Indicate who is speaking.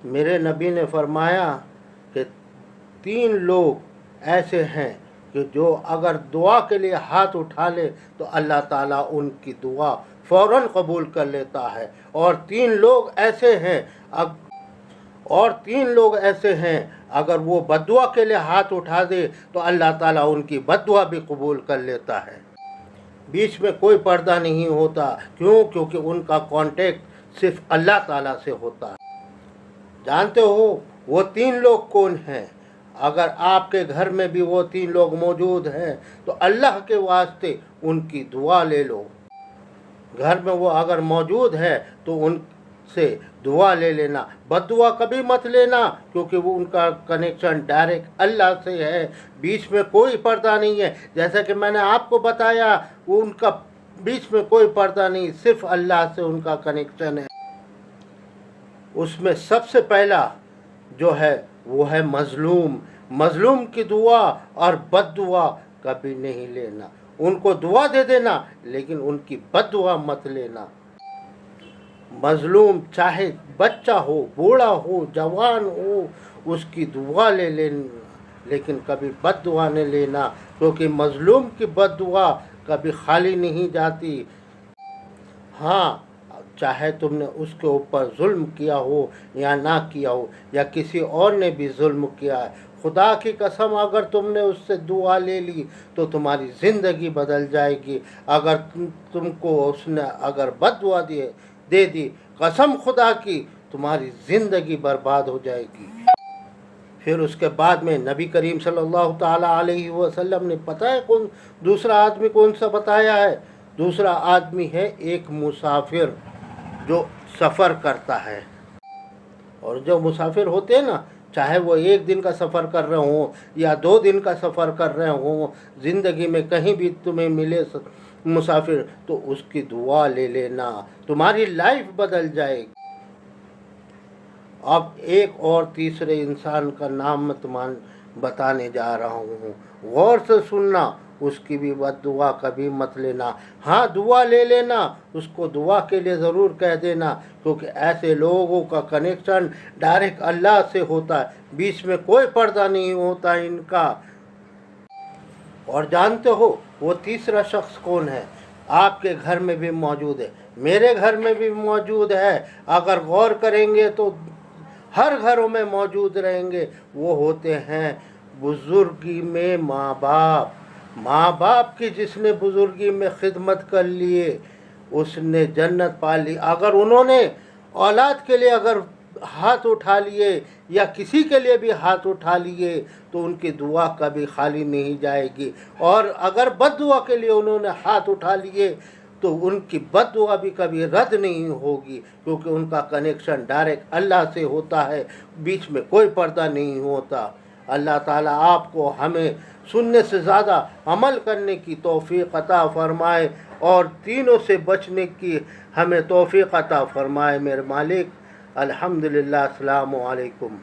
Speaker 1: मेरे नबी ने फरमाया कि 3 लोग ऐसे हैं कि जो अगर दुआ के लिए हाथ उठा ले तो अल्लाह ताला उनकी दुआ फ़ौरन कबूल कर लेता है। और 3 लोग ऐसे हैं अगर वो बद्दुआ के लिए हाथ उठा दे तो अल्लाह ताला उनकी बद्दुआ भी कबूल कर लेता है। बीच में कोई पर्दा नहीं होता। क्यों? क्योंकि उनका कांटेक्ट सिर्फ अल्लाह ताला से होता है। जानते हो वो 3 लोग कौन हैं? अगर आपके घर में भी वो 3 लोग मौजूद हैं तो अल्लाह के वास्ते उनकी दुआ ले लो। घर में वो अगर मौजूद है तो उनसे दुआ ले लेना, बद्दुआ कभी मत लेना, क्योंकि वो उनका कनेक्शन डायरेक्ट अल्लाह से है। बीच में कोई पर्दा नहीं है। जैसा कि मैंने आपको बताया, वो उनका बीच में कोई पर्दा नहीं, सिर्फ अल्लाह से उनका कनेक्शन है। उसमें सबसे पहला जो है वो है मजलूम की दुआ और बद्दुआ कभी नहीं लेना। उनको दुआ दे देना लेकिन उनकी बद्दुआ मत लेना। मजलूम चाहे बच्चा हो, बूढ़ा हो, जवान हो, उसकी दुआ ले लेना लेकिन कभी बद्दुआ नहीं लेना, क्योंकि मजलूम की बद्दुआ कभी खाली नहीं जाती। हाँ, चाहे तुमने उसके ऊपर जुल्म किया हो या ना किया हो, या किसी और ने भी जुल्म किया है, खुदा की कसम अगर तुमने उससे दुआ ले ली तो तुम्हारी ज़िंदगी बदल जाएगी। अगर तुमको उसने अगर बद्दुआ दे दी, कसम खुदा की, तुम्हारी ज़िंदगी बर्बाद हो जाएगी। फिर उसके बाद में नबी करीम सल्लल्लाहु ताला अलैहि वसल्लम ने पता है कौन दूसरा आदमी कौन सा बताया है? दूसरा आदमी है एक मुसाफिर जो सफ़र करता है। और जो मुसाफिर होते हैं ना, चाहे वो 1 दिन का सफ़र कर रहे हों या 2 दिन का सफ़र कर रहे हों, ज़िंदगी में कहीं भी तुम्हें मिले मुसाफिर तो उसकी दुआ ले लेना, तुम्हारी लाइफ बदल जाएगी। अब एक और तीसरे इंसान का नाम मैं तुम्हें बताने जा रहा हूँ, गौर से सुनना। उसकी भी बद्दुआ कभी मत लेना। हाँ, दुआ ले लेना, उसको दुआ के लिए ज़रूर कह देना, क्योंकि ऐसे लोगों का कनेक्शन डायरेक्ट अल्लाह से होता है। बीच में कोई पर्दा नहीं होता इनका। और जानते हो वो तीसरा शख्स कौन है? आपके घर में भी मौजूद है, मेरे घर में भी मौजूद है। अगर गौर करेंगे तो हर घरों में मौजूद रहेंगे। वो होते हैं बुजुर्गी में माँ बाप की जिसने बुजुर्गी में खिदमत कर लिए उसने जन्नत पा ली। अगर उन्होंने औलाद के लिए अगर हाथ उठा लिए या किसी के लिए भी हाथ उठा लिए तो उनकी दुआ कभी खाली नहीं जाएगी। और अगर बद्दुआ के लिए उन्होंने हाथ उठा लिए तो उनकी बद्दुआ भी कभी रद्द नहीं होगी, क्योंकि उनका कनेक्शन डायरेक्ट अल्लाह से होता है। बीच में कोई पर्दा नहीं होता। अल्लाह ताला आपको हमें सुनने से ज़्यादा अमल करने की तौफीक अता फ़रमाए और तीनों से बचने की हमें तौफीक अता फ़रमाए मेरे मालिक। अल्हम्दुलिल्लाह। अस्सलामु अलैकुम।